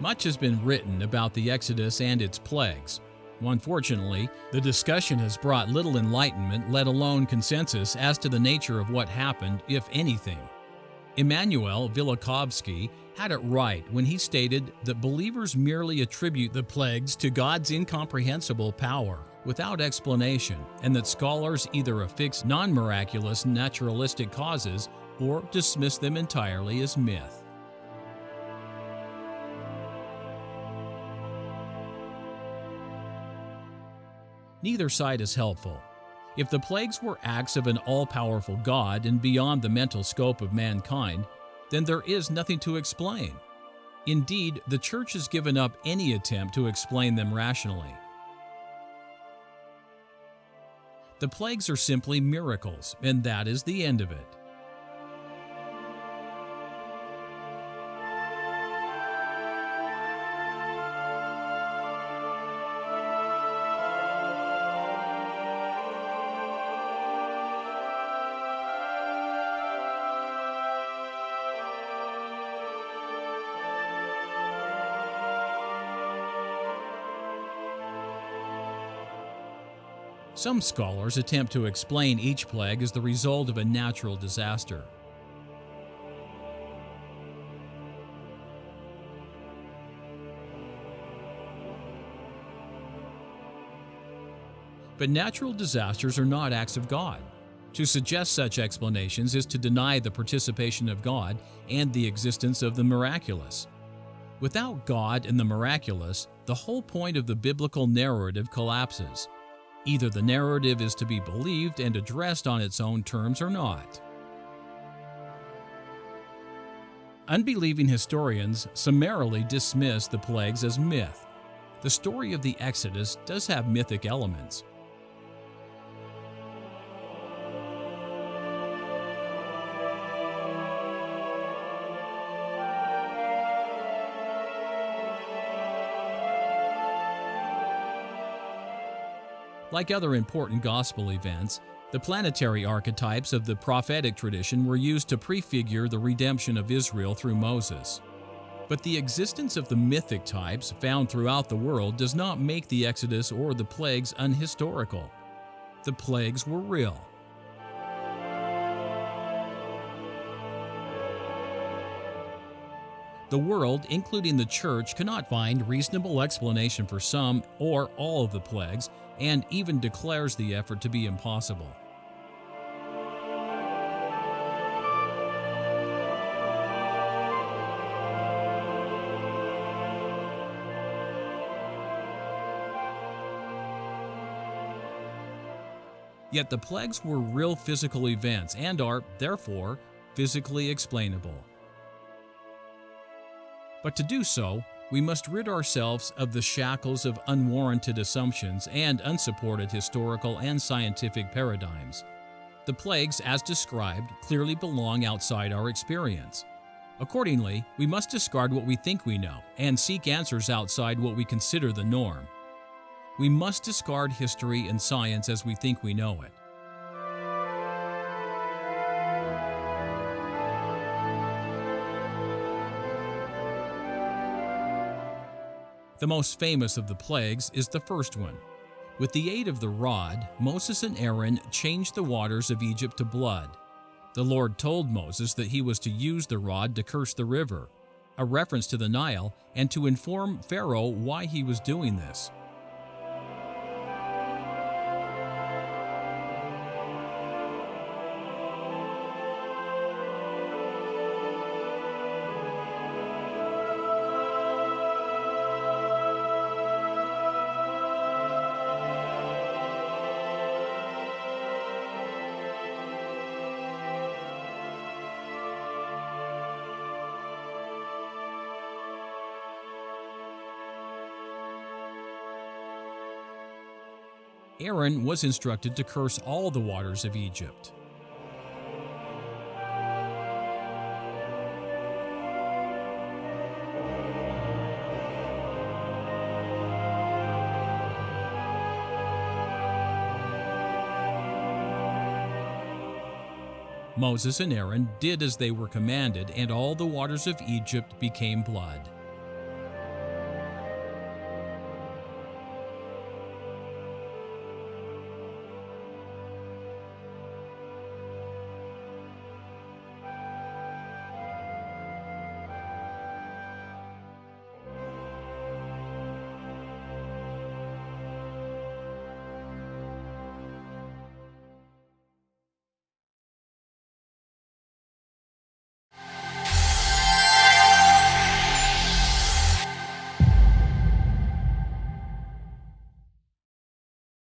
Much has been written about the Exodus and its plagues. Unfortunately, the discussion has brought little enlightenment, let alone consensus, as to the nature of what happened, if anything. Immanuel Velikovsky had it right when he stated that believers merely attribute the plagues to God's incomprehensible power without explanation, and that scholars either affix non-miraculous naturalistic causes or dismiss them entirely as myth. Neither side is helpful. If the plagues were acts of an all-powerful God and beyond the mental scope of mankind, then there is nothing to explain. Indeed, the Church has given up any attempt to explain them rationally. The plagues are simply miracles, and that is the end of it. Some scholars attempt to explain each plague as the result of a natural disaster. But natural disasters are not acts of God. To suggest such explanations is to deny the participation of God and the existence of the miraculous. Without God and the miraculous, the whole point of the biblical narrative collapses. Either the narrative is to be believed and addressed on its own terms or not. Unbelieving historians summarily dismiss the plagues as myth. The story of the Exodus does have mythic elements. Like other important gospel events, the planetary archetypes of the prophetic tradition were used to prefigure the redemption of Israel through Moses. But the existence of the mythic types found throughout the world does not make the Exodus or the plagues unhistorical. The plagues were real. The world, including the Church, cannot find reasonable explanation for some or all of the plagues, and even declares the effort to be impossible. Yet the plagues were real physical events and are, therefore, physically explainable. But to do so, we must rid ourselves of the shackles of unwarranted assumptions and unsupported historical and scientific paradigms. The plagues, as described, clearly belong outside our experience. Accordingly, we must discard what we think we know and seek answers outside what we consider the norm. We must discard history and science as we think we know it. The most famous of the plagues is the first one. With the aid of the rod, Moses and Aaron changed the waters of Egypt to blood. The Lord told Moses that he was to use the rod to curse the river, a reference to the Nile, and to inform Pharaoh why he was doing this. Aaron was instructed to curse all the waters of Egypt. Moses and Aaron did as they were commanded, and all the waters of Egypt became blood.